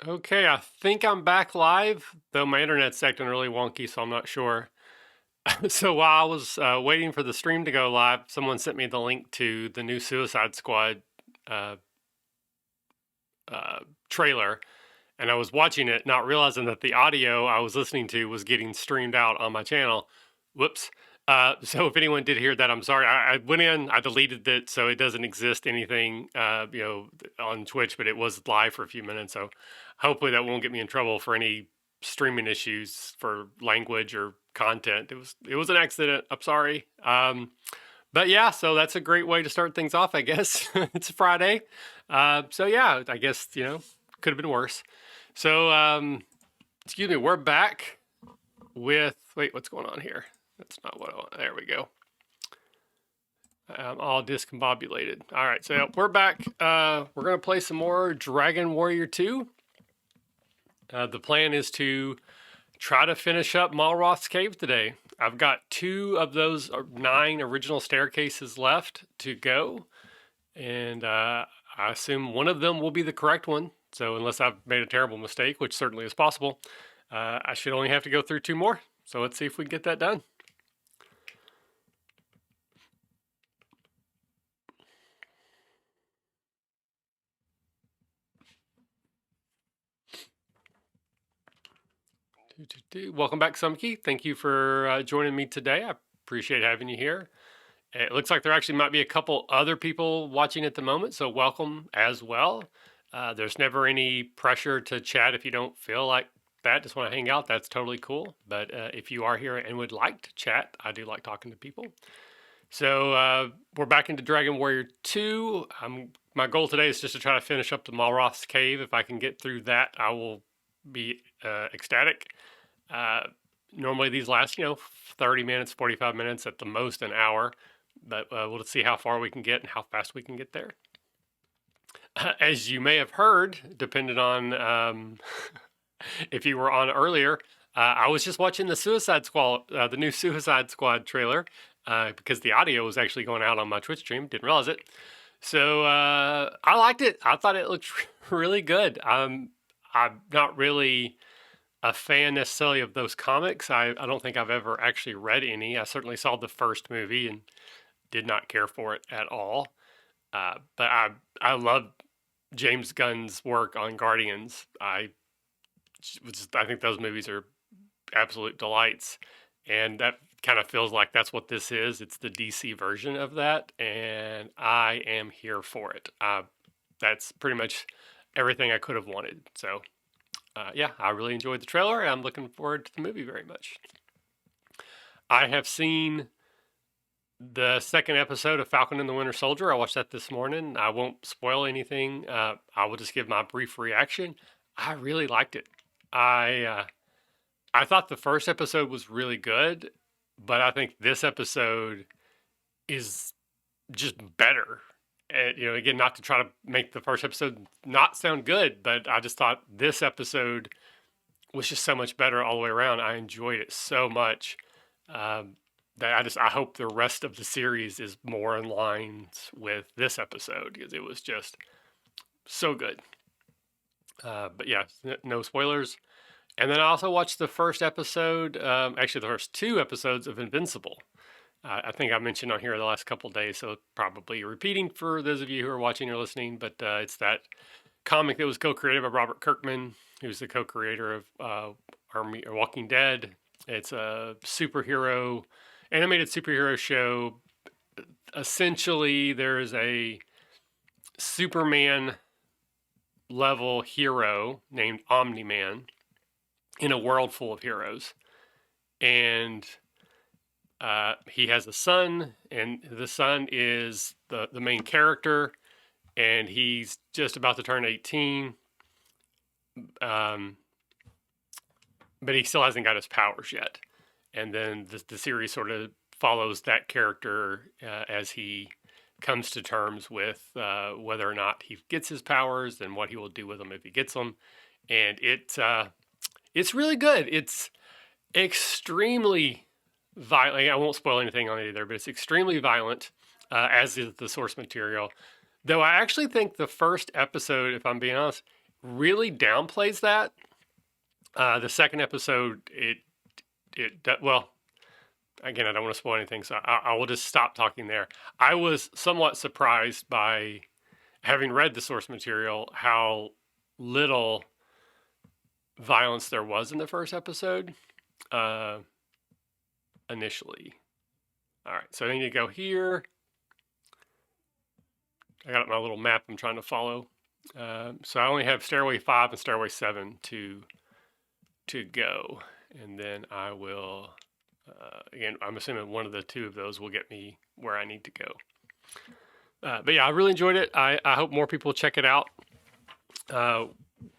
Okay, I think I'm back live, though my internet's acting really wonky, so I'm not sure. So while I was waiting for the stream to go live, someone sent me the link to the new Suicide Squad uh, uh, trailer, and I was watching it, not realizing that the audio I was listening to was getting streamed out on my channel. Whoops. So if anyone did hear that, I'm sorry. I went in, I deleted it, so it doesn't exist anything, on Twitch, but it was live for a few minutes. So hopefully that won't get me in trouble for any streaming issues for language or content. It was an accident. I'm sorry. But yeah, so that's a great way to start things off, I guess. It's a Friday. So yeah, I guess, could have been worse. So, excuse me, we're back with, wait, what's going on here? That's not what I want. There we go. I'm all discombobulated. All right, so we're back. We're going to play some more Dragon Warrior 2. The plan is to try to finish up Malroth's Cave today. I've got 2 of those 9 original staircases left to go. And I assume one of them will be the correct one. So unless I've made a terrible mistake, which certainly is possible, I should only have to go through 2 more. So let's see if we can get that done. Welcome back, Sumkey. Thank you for joining me today. I appreciate having you here. It looks like there actually might be a couple other people watching at the moment, so welcome as well. There's never any pressure to chat if you don't feel like that, just want to hang out. That's totally cool. But if you are here and would like to chat, I do like talking to people. So we're back into Dragon Warrior 2. My goal today is just to try to finish up the Malroth's Cave. If I can get through that, I will be ecstatic. Normally these last, 30 minutes, 45 minutes, at the most an hour. But we'll see how far we can get and how fast we can get there. As you may have heard, depending on if you were on earlier, I was just watching the Suicide Squad, the new Suicide Squad trailer, because the audio was actually going out on my Twitch stream. Didn't realize it. So I liked it. I thought it looked really good. I'm not really a fan necessarily of those comics. I don't think I've ever actually read any. I certainly saw the first movie and did not care for it at all. But I love James Gunn's work on Guardians. I think those movies are absolute delights, and that kind of feels like that's what this is. It's the DC version of that, and I am here for it. That's pretty much everything I could have wanted. So, yeah, I really enjoyed the trailer, and I'm looking forward to the movie very much. I have seen the second episode of Falcon and the Winter Soldier. I watched that this morning. I won't spoil anything. I will just give my brief reaction. I really liked it. I thought the first episode was really good, but I think this episode is just better. And, again, not to try to make the first episode not sound good, but I just thought this episode was just so much better all the way around. I enjoyed it so much that I hope the rest of the series is more in line with this episode, because it was just so good. But yeah, no spoilers. And then I also watched the first episode, actually the first 2 episodes of Invincible. I think I mentioned on here the last couple of days, so probably repeating for those of you who are watching or listening, but it's that comic that was co-created by Robert Kirkman, who's the co-creator of Walking Dead. It's a animated superhero show. Essentially, there's a Superman level hero named Omni-Man in a world full of heroes. And he has a son, and the son is the main character, and he's just about to turn 18. But he still hasn't got his powers yet. And then the series sort of follows that character as he comes to terms with whether or not he gets his powers and what he will do with them if he gets them. And it's really good. It's extremely violent. I won't spoil anything on it either, but it's extremely violent, as is the source material. Though I actually think the first episode, if I'm being honest, really downplays that. The second episode, well, again, I don't want to spoil anything, so I will just stop talking there. I was somewhat surprised by, having read the source material, how little violence there was in the first episode initially. All right, so I need to go here. I got my little map I'm trying to follow. So I only have Stairway 5 and Stairway 7 to go. And then I will, again, I'm assuming one of the two of those will get me where I need to go. But yeah, I really enjoyed it. I hope more people check it out.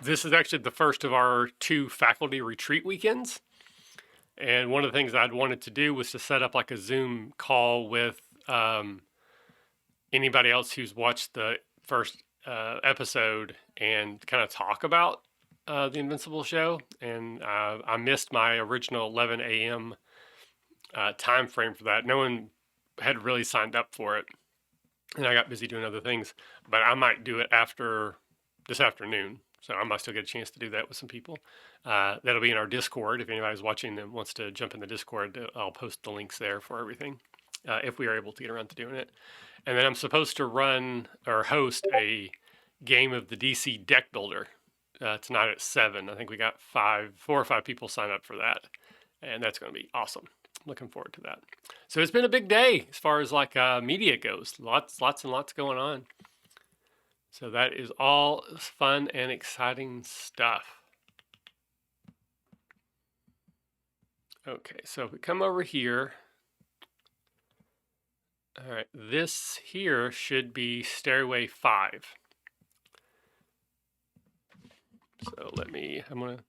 This is actually the first of our 2 faculty retreat weekends. And one of the things I'd wanted to do was to set up like a Zoom call with anybody else who's watched the first episode and kind of talk about the Invincible show. And I missed my original 11 a.m. Time frame for that. No one had really signed up for it, and I got busy doing other things. But I might do it after this afternoon, so I might still get a chance to do that with some people. That'll be in our Discord. If anybody's watching and wants to jump in the Discord, I'll post the links there for everything, if we are able to get around to doing it. And then I'm supposed to run or host a game of the DC Deck Builder tonight at 7. I think we got 4 or 5 people sign up for that, and that's going to be awesome. Looking forward to that. So it's been a big day as far as like media goes. Lots and lots going on. So that is all fun and exciting stuff. Okay, so if we come over here, all right, this here should be Stairway 5. So I'm going to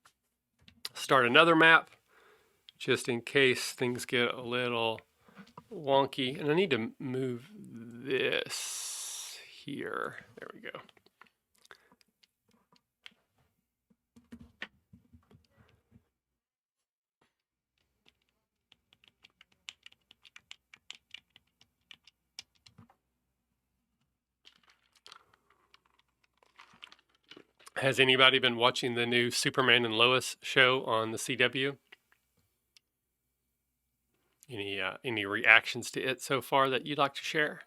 start another map just in case things get a little wonky. And I need to move this here. There we go. Has anybody been watching the new Superman and Lois show on the CW? Any reactions to it so far that you'd like to share?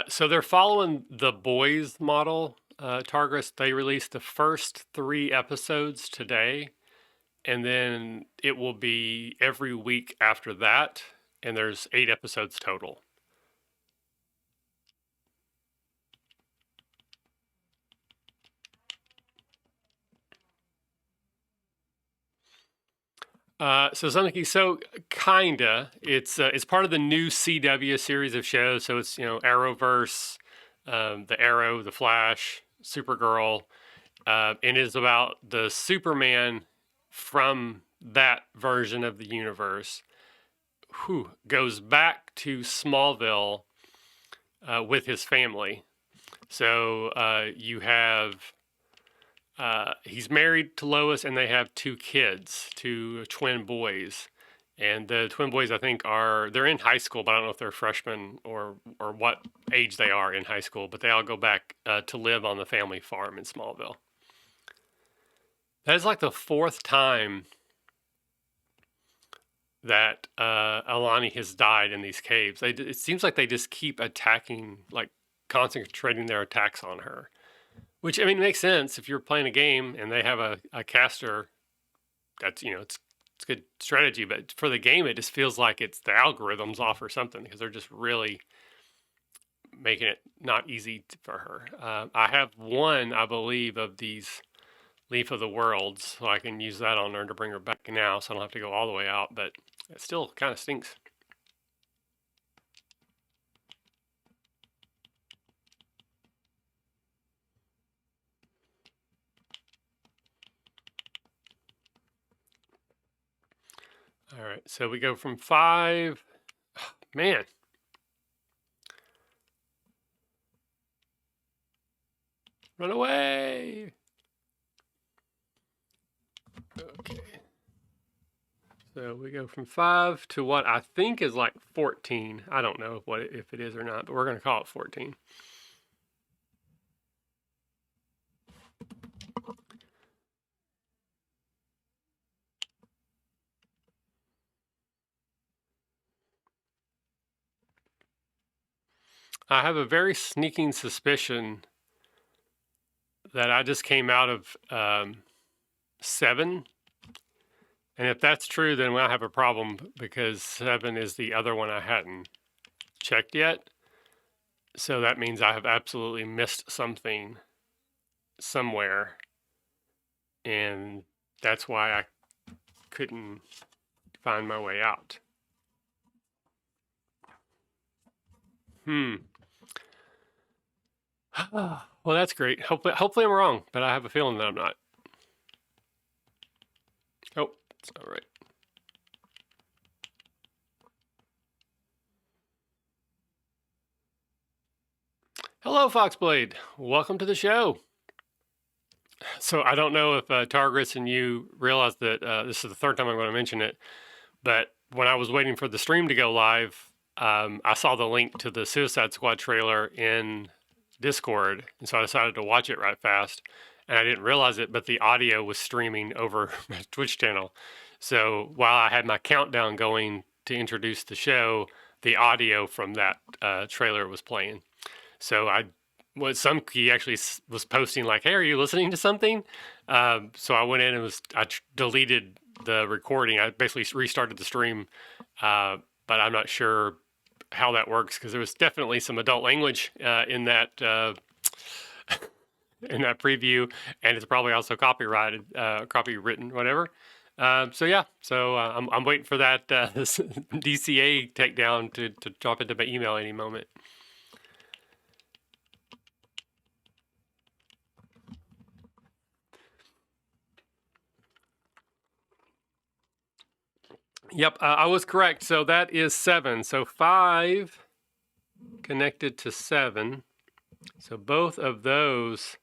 So they're following the Boys model. Targus, they released the first 3 episodes today, and then it will be every week after that, and there's 8 episodes total. So kinda. It's part of the new CW series of shows. So it's Arrowverse, the Arrow, the Flash, Supergirl, and it is about the Superman from that version of the universe who goes back to Smallville with his family. So you have. He's married to Lois, and they have 2 kids, 2 twin boys. And the twin boys, I think, they're in high school, but I don't know if they're freshmen or what age they are in high school. But they all go back to live on the family farm in Smallville. That is like the 4th time that Alani has died in these caves. It seems like they just keep attacking, like concentrating their attacks on her. Which, I mean, makes sense if you're playing a game and they have a caster. That's it's good strategy, but for the game, it just feels like it's the algorithms off or something because they're just really making it not easy for her. I have one, I believe, of these Leaf of the Worlds, so I can use that on her to bring her back now, so I don't have to go all the way out. But it still kind of stinks. right, so we go from 5. Man. Run away. Okay. So we go from 5 to what I think is like 14. I don't know if it is or not, but we're going to call it 14. I have a very sneaking suspicion that I just came out of 7. And if that's true, then I have a problem because 7 is the other one I hadn't checked yet. So that means I have absolutely missed something somewhere. And that's why I couldn't find my way out. Well, that's great. Hopefully I'm wrong, but I have a feeling that I'm not. Oh, it's not right. Hello, Foxblade. Welcome to the show. So I don't know if Targris and you realize that this is the third time I'm going to mention it, but when I was waiting for the stream to go live, I saw the link to the Suicide Squad trailer in Discord, and so I decided to watch it right fast. And I didn't realize it, but the audio was streaming over my Twitch channel. So while I had my countdown going to introduce the show, the audio from that trailer was playing. So some key actually was posting like, "Hey, are you listening to something?" So I went in and I deleted the recording. I basically restarted the stream, but I'm not sure how that works because there was definitely some adult language in that in that preview, and it's probably also copyrighted, copywritten, whatever. So yeah, I'm waiting for that DCA takedown to drop into my email any moment. Yep, I was correct. So that is 7. So 5 connected to 7. So both of those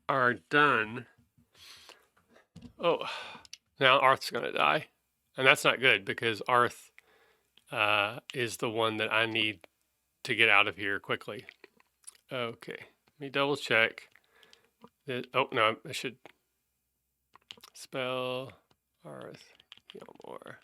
are done. Oh, now Arth's going to die. And that's not good because Arth is the one that I need to get out of here quickly. Okay, let me double check. Oh, no, I should spell Arth Gilmore.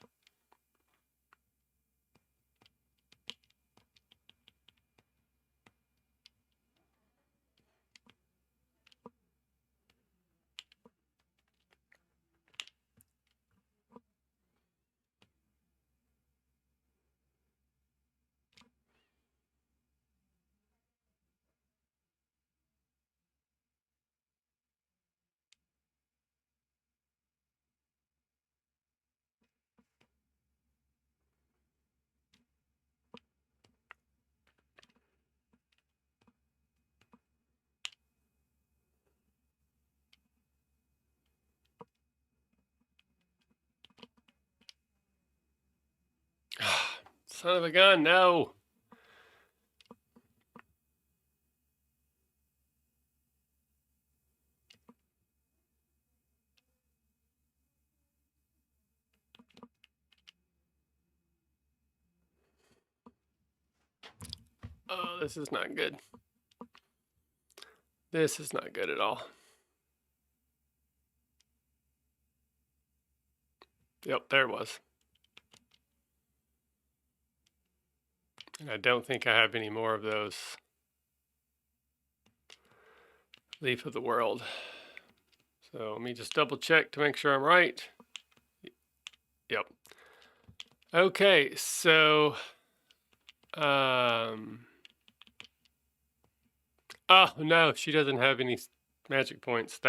Son of a gun, no. Oh, this is not good. This is not good at all. Yep, there it was. And I don't think I have any more of those. Leaf of the World. So let me just double check to make sure I'm right. Yep. Okay, so oh no, she doesn't have any magic points.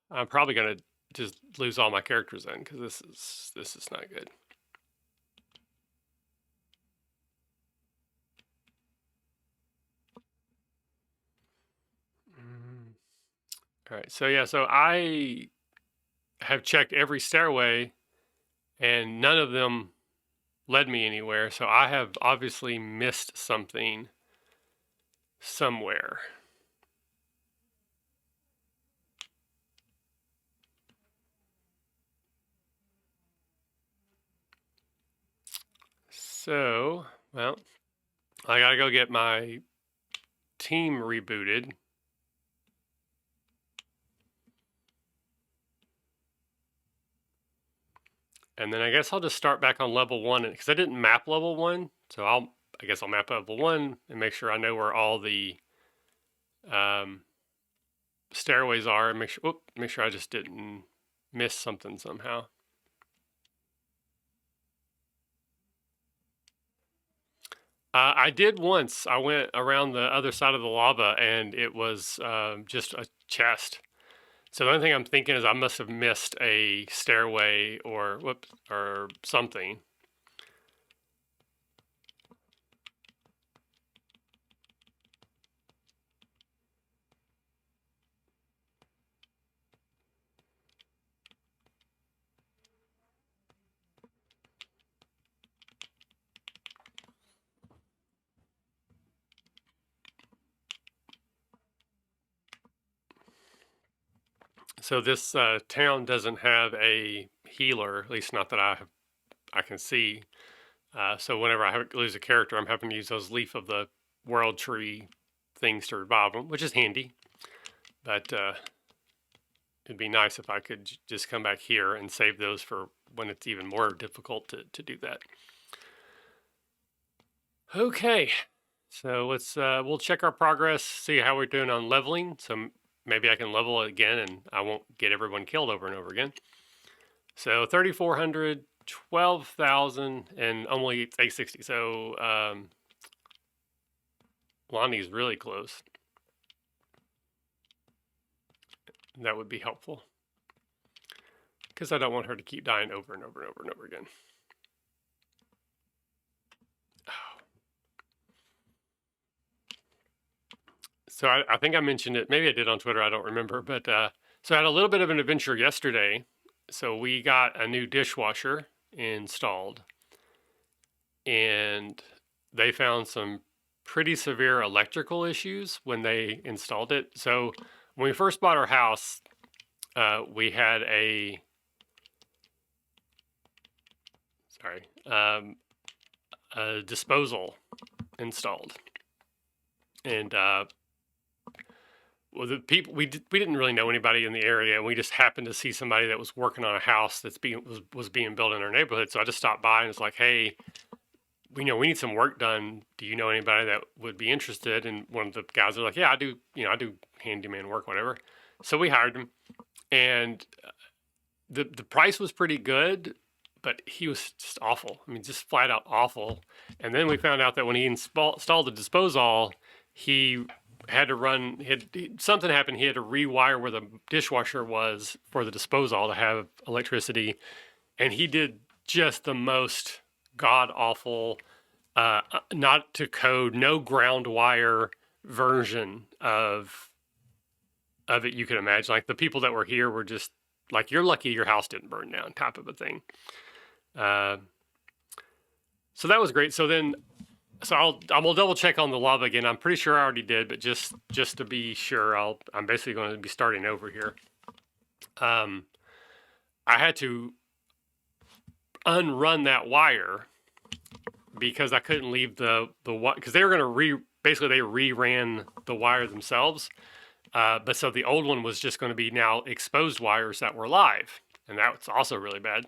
I'm probably gonna just lose all my characters then because this is not good. All right. So yeah, so I have checked every stairway and none of them led me anywhere. So I have obviously missed something somewhere. So, well, I gotta go get my team rebooted. And then I guess I'll just start back on level 1 because I didn't map level 1. So I guess I'll map level 1 and make sure I know where all the um, stairways are and make sure I just didn't miss something somehow. I did once. I went around the other side of the lava and it was just a chest. So the only thing I'm thinking is I must have missed a stairway or something. So this town doesn't have a healer, at least not that I can see. So whenever I lose a character, I'm having to use those Leaf of the World Tree things to revive them, which is handy. But it'd be nice if I could just come back here and save those for when it's even more difficult to do that. Okay, so we'll check our progress, see how we're doing on leveling. So maybe I can level it again and I won't get everyone killed over and over again. So 3,400, 12,000, and only 860. So Lonnie's really close. That would be helpful because I don't want her to keep dying over and over and over and over again. So I think I mentioned it. Maybe I did on Twitter. I don't remember. But so I had a little bit of an adventure yesterday. So we got a new dishwasher installed, and they found some pretty severe electrical issues when they installed it. So when we first bought our house, we had a disposal installed, and well, the people we didn't really know anybody in the area, and we just happened to see somebody that was working on a house that's was being built in our neighborhood. So I just stopped by and was like, "Hey, we need some work done. Do you know anybody that would be interested?" And one of the guys was like, "Yeah, I do. I do handyman work, whatever." So we hired him, and the price was pretty good, but he was just awful. I mean, just flat out awful. And then we found out that when he installed the disposal, he had to run. Something happened. He had to rewire where the dishwasher was for the disposal to have electricity, and he did just the most god awful, not to code, no ground wire version of it you could imagine. Like the people that were here were just like, "You're lucky your house didn't burn down," type of a thing. So that was great. So then, I will double check on the lava again. I'm pretty sure I already did, but just to be sure, I'm basically going to be starting over here. I had to unrun that wire because I couldn't leave the because they were going to basically they reran the wire themselves. But so the old one was just going to be now exposed wires that were live, and that's also really bad.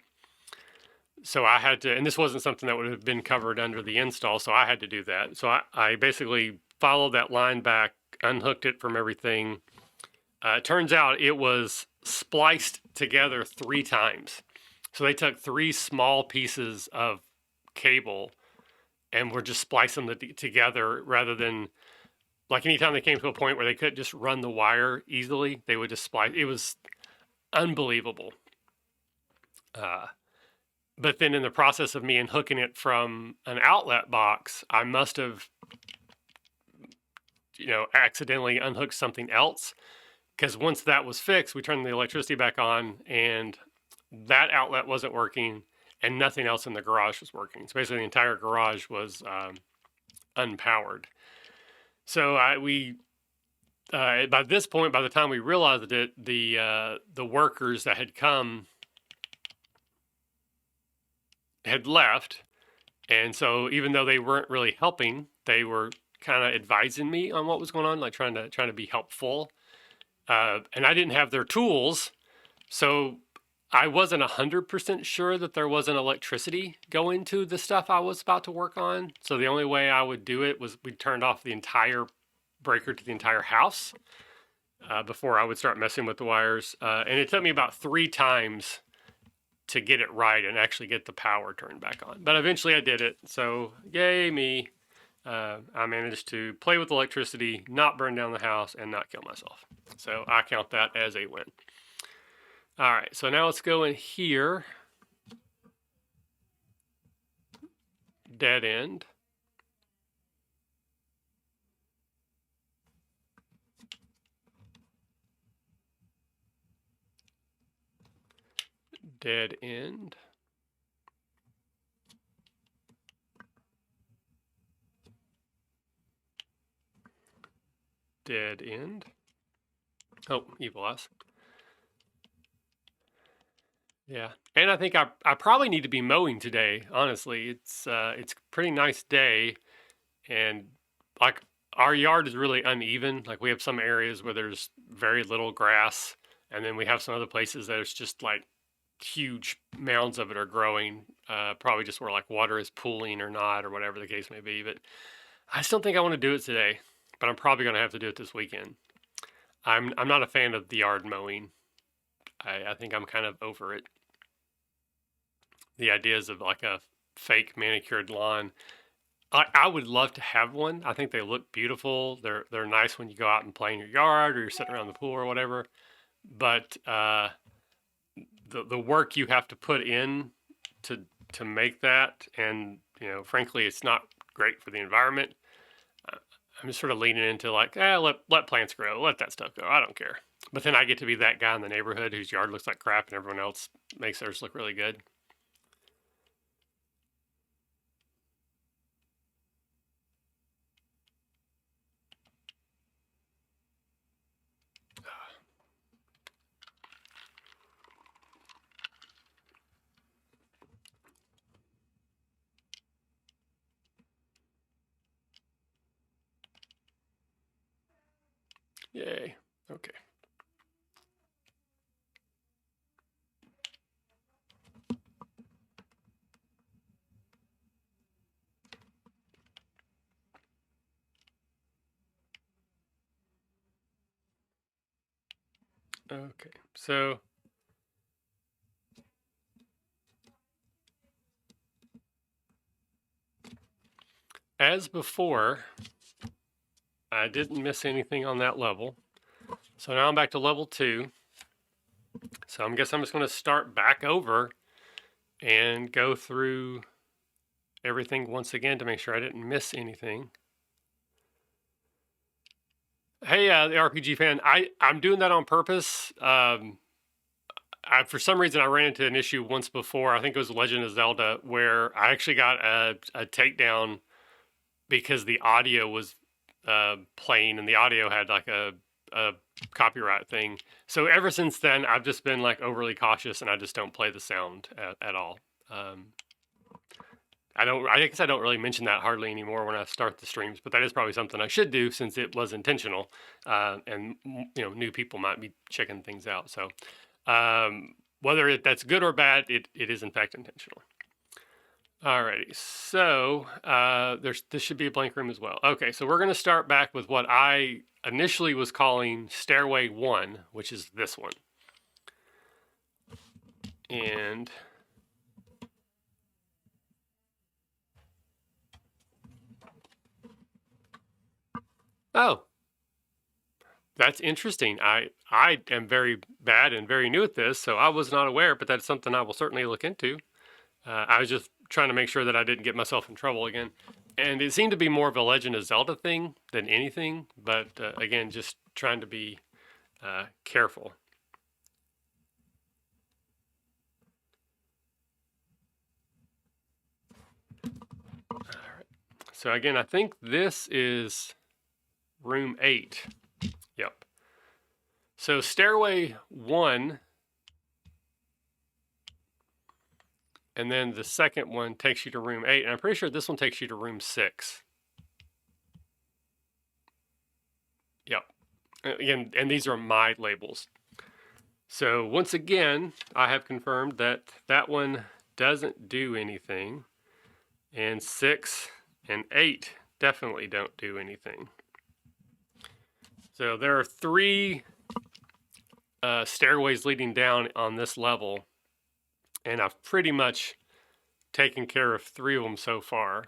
So I had to, and this wasn't something that would have been covered under the install, so I had to do that. So I basically followed that line back, unhooked it from everything. It turns out it was spliced together 3 times. So they took 3 small pieces of cable and were just splicing them together rather than, like, anytime they came to a point where they couldn't just run the wire easily, they would just splice. It was unbelievable. But then in the process of me unhooking it from an outlet box, I must have, accidentally unhooked something else. because once that was fixed, we turned the electricity back on, and that outlet wasn't working, and nothing else in the garage was working. So basically, the entire garage was unpowered. So by this point, by the time we realized it, the workers that had come had left, and so even though they weren't really helping, they were kind of advising me on what was going on, like trying to be helpful. And I didn't have their tools, so I wasn't 100% sure that there wasn't electricity going to the stuff I was about to work on. So the only way I would do it was we turned off the entire breaker to the entire house before I would start messing with the wires. And it took me about 3 times to get it right and actually get the power turned back on. But eventually I did it. So yay me. I managed to play with electricity, not burn down the house, and not kill myself. So I count that as a win. All right, so now let's go in here. Dead end. Dead end. Dead end. Oh, evil us. Yeah, and I think I probably need to be mowing today. Honestly, it's a pretty nice day, and like our yard is really uneven. Like we have some areas where there's very little grass, and then we have some other places that it's just like huge mounds of it are growing. Probably just where like water is pooling or not, or whatever the case may be. But I still think I want to do it today, but I'm probably going to have to do it this weekend. I'm not a fan of the yard mowing. I think I'm kind of over it. The ideas of like a fake manicured lawn. I would love to have one. I think they look beautiful. They're nice when you go out and play in your yard or you're sitting around the pool or whatever. But the work you have to put in to make that, and frankly, it's not great for the environment. I'm just sort of leaning into like, let plants grow, let that stuff go. I don't care. But then I get to be that guy in the neighborhood whose yard looks like crap and everyone else makes theirs look really good. Yay. Okay. Okay. So as before, I didn't miss anything on that level. So now I'm back to level 2. So I guess I'm just going to start back over and go through everything once again to make sure I didn't miss anything. Hey, the RPG fan, I'm doing that on purpose. For some reason, I ran into an issue once before. I think it was Legend of Zelda, where I actually got a takedown because the audio was playing, and the audio had like a copyright thing. So ever since then, I've just been like overly cautious, and I just don't play the sound at all. I guess I don't really mention that hardly anymore when I start the streams, but that is probably something I should do since it was intentional, and new people might be checking things out. So whether that's good or bad, it is in fact intentional. Alrighty, so this should be a blank room as well. Okay, so we're going to start back with what I initially was calling Stairway 1, which is this one. And oh, that's interesting. I am very bad and very new at this, so I was not aware, but that's something I will certainly look into. I was just trying to make sure that I didn't get myself in trouble again. And it seemed to be more of a Legend of Zelda thing than anything, but again, just trying to be careful. All right. So again, I think this is room 8. Yep. So stairway 1, and then the second one takes you to room 8, and I'm pretty sure this one takes you to room 6. Yep. Again, and these are my labels. So once again, I have confirmed that that one doesn't do anything, and 6 and 8 definitely don't do anything. So there are 3 stairways leading down on this level, and I've pretty much taken care of 3 of them so far.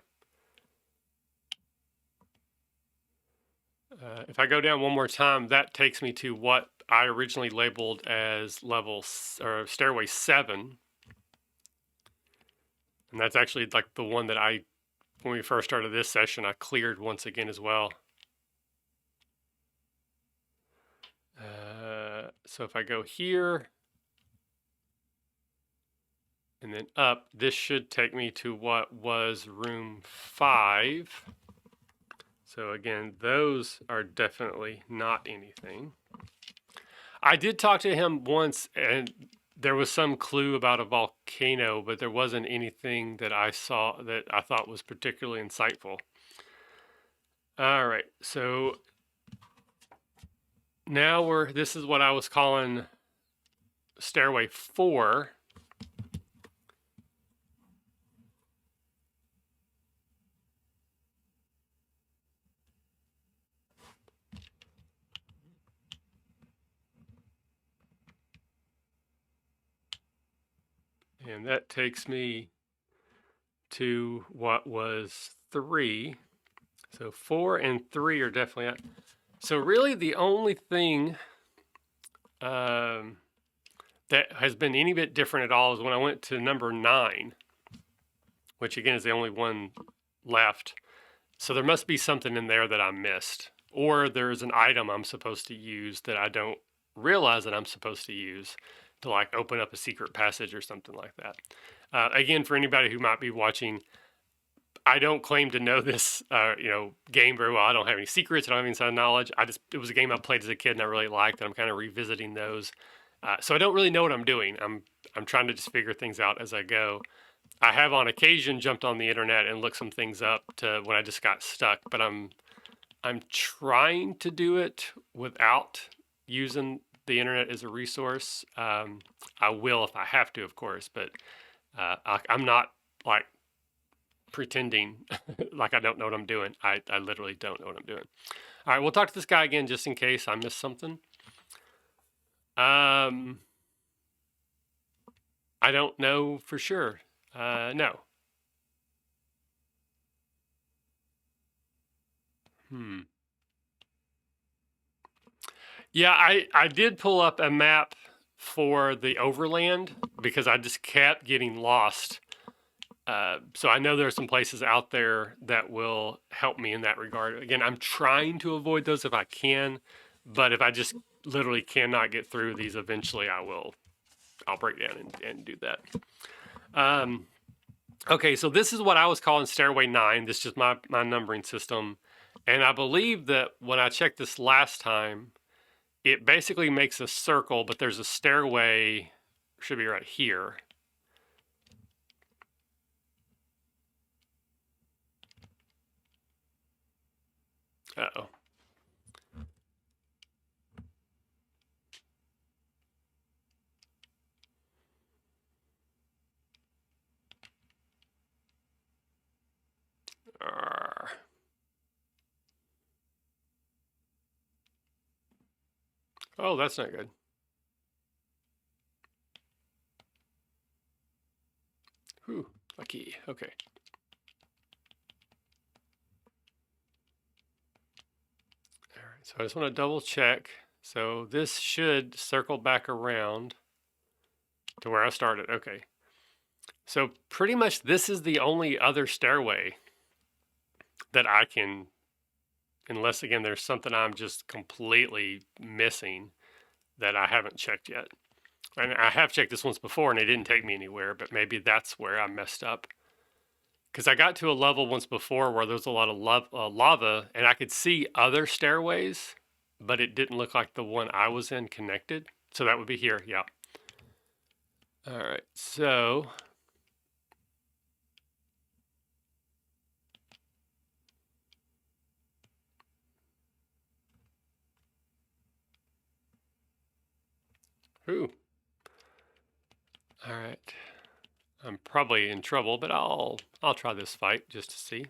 If I go down one more time, that takes me to what I originally labeled as level or stairway 7, and that's actually like the one that when we first started this session, I cleared once again as well. So if I go here and then up, this should take me to what was room 5. So again, those are definitely not anything. I did talk to him once, and there was some clue about a volcano, but there wasn't anything that I saw that I thought was particularly insightful. All right, so now this is what I was calling stairway 4. And that takes me to what was 3. So 4 and 3 are definitely out. So really the only thing that has been any bit different at all is when I went to number 9, which again is the only one left. So there must be something in there that I missed, or there's an item I'm supposed to use that I don't realize that I'm supposed to use to like open up a secret passage or something like that. Again, for anybody who might be watching, I don't claim to know this, game very well. I don't have any secrets. I don't have any inside knowledge. It was a game I played as a kid and I really liked, and I'm kind of revisiting those. So I don't really know what I'm doing. I'm trying to just figure things out as I go. I have on occasion jumped on the internet and looked some things up to when I just got stuck, but I'm trying to do it without using the internet as a resource. I will if I have to, of course, but I'm not like pretending like I don't know what I'm doing. I literally don't know what I'm doing. All right, we'll talk to this guy again just in case I missed something. I don't know for sure. No. Yeah, I did pull up a map for the overland because I just kept getting lost. So I know there are some places out there that will help me in that regard. Again, I'm trying to avoid those if I can, but if I just literally cannot get through these, eventually I'll break down and do that. Okay, so this is what I was calling Stairway 9. This is just my numbering system. And I believe that when I checked this last time, it basically makes a circle, but there's a stairway, should be right here. Uh-oh. Oh, that's not good. Whew, lucky. Okay. All right, so I just want to double check. So this should circle back around to where I started. Okay. So pretty much this is the only other stairway that I can, unless again there's something I'm just completely missing. that I haven't checked yet. And I have checked this once before and it didn't take me anywhere, but maybe that's where I messed up. Because I got to a level once before where there was a lot of lava and I could see other stairways, but it didn't look like the one I was in connected. So that would be here, yeah. All right, so ooh. All right. I'm probably in trouble, but I'll try this fight just to see.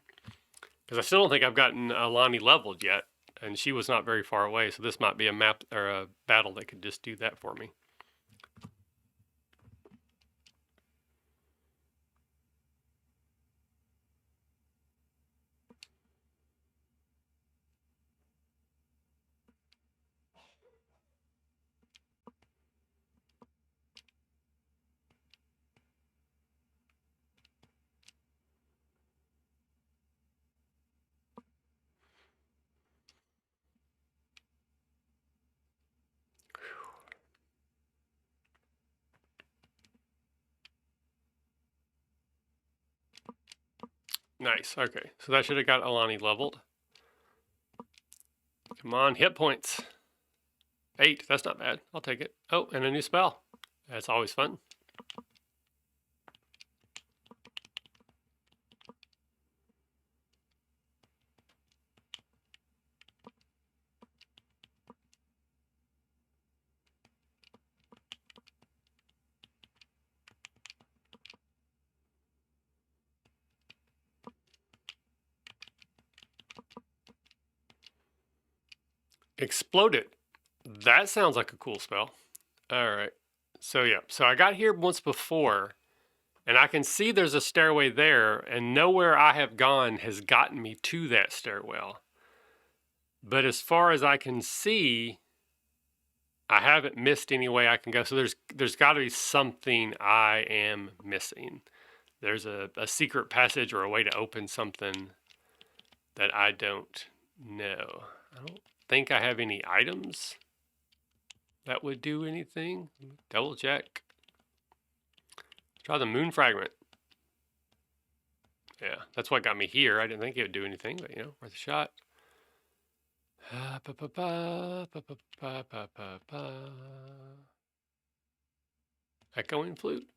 Because I still don't think I've gotten Alani leveled yet, and she was not very far away, so this might be a map or a battle that could just do that for me. Nice. Okay, so that should have got Alani leveled. Come on, hit points. 8. That's not bad. I'll take it. Oh, and a new spell. That's always fun. Exploded. That sounds like a cool spell. All right. So yeah, so I got here once before, and I can see there's a stairway there, and nowhere I have gone has gotten me to that stairwell. But as far as I can see, I haven't missed any way I can go. So there's got to be something I am missing. There's a secret passage or a way to open something that I don't know. I don't think I have any items that would do anything. Double check. Try the moon fragment. Yeah, that's what got me here. I didn't think it would do anything, but you know, worth a shot. Echoing flute.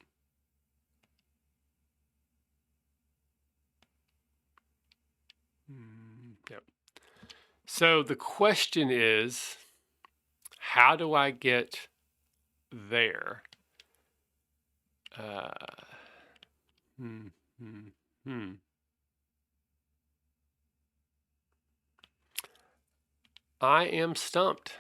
Yep. So the question is, how do I get there? I am stumped.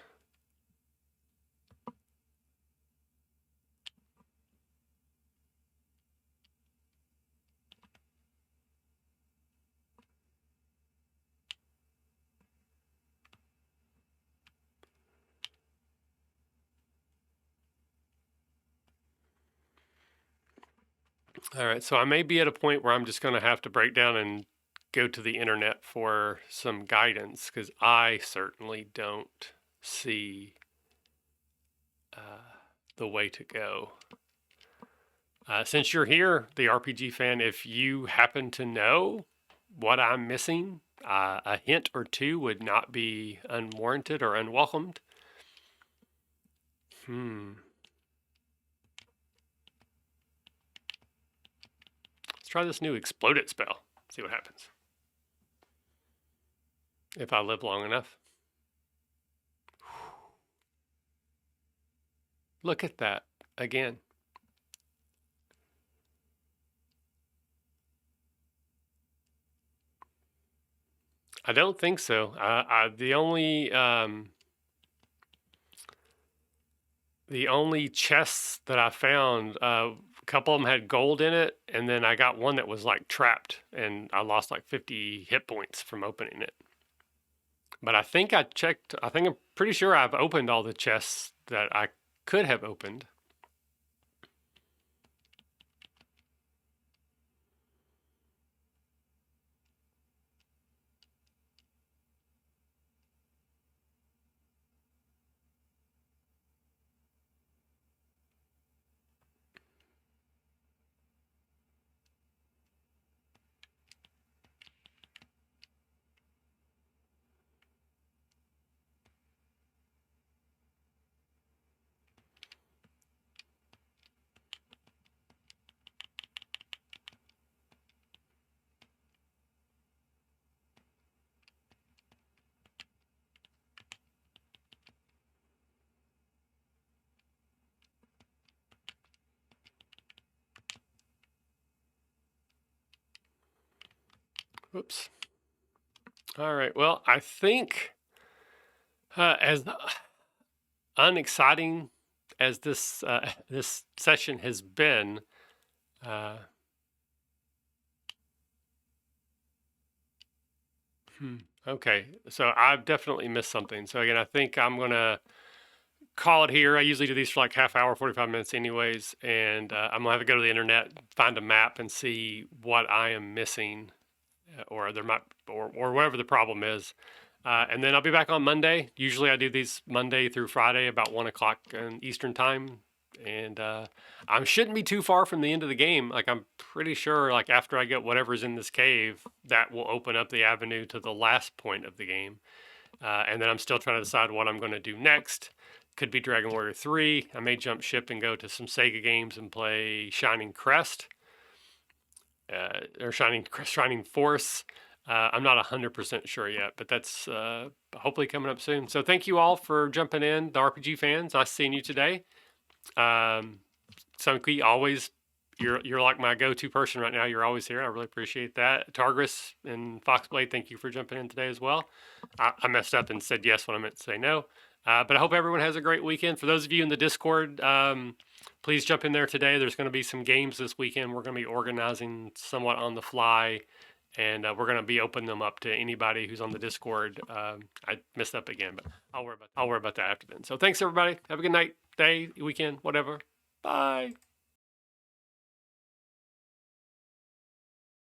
All right, so I may be at a point where I'm just going to have to break down and go to the internet for some guidance because I certainly don't see the way to go. Since you're here, the RPG fan, if you happen to know what I'm missing, a hint or two would not be unwarranted or unwelcomed. Let's try this new Explode It spell. See what happens. If I live long enough. Look at that again. I don't think so. The only chests that I found, a couple of them had gold in it, and then I got one that was like trapped, and I lost like 50 hit points from opening it. But I think I checked. I'm pretty sure I've opened all the chests that I could have opened. Whoops. All right. Well, I think as unexciting as this session has been, uh, okay, so I've definitely missed something. So again, I think I'm gonna call it here. I usually do these for like half hour, 45 minutes, anyways, and I'm gonna have to go to the internet, find a map, and see what I am missing, or there might, or whatever the problem is. And then I'll be back on Monday. Usually I do these Monday through Friday about 1 o'clock Eastern time. And I shouldn't be too far from the end of the game. Like I'm pretty sure like after I get whatever's in this cave, that will open up the avenue to the last point of the game. And then I'm still trying to decide what I'm going to do next. Could be Dragon Warrior 3. I may jump ship and go to some Sega games and play Shining Crest. Or Shining Force. I'm not 100% sure yet, but that's hopefully coming up soon. So thank you all for jumping in, the RPG fans. Nice seeing you today. Sunky, always, you're like my go-to person right now. You're always here. I really appreciate that. Targus and Foxblade, thank you for jumping in today as well. I messed up and said yes when I meant to say no. But I hope everyone has a great weekend. For those of you in the Discord, please jump in there today. There's going to be some games this weekend. We're going to be organizing somewhat on the fly, and we're going to be opening them up to anybody who's on the Discord. I messed up again, but I'll worry about that after then. So thanks, everybody. Have a good night, day, weekend, whatever. Bye.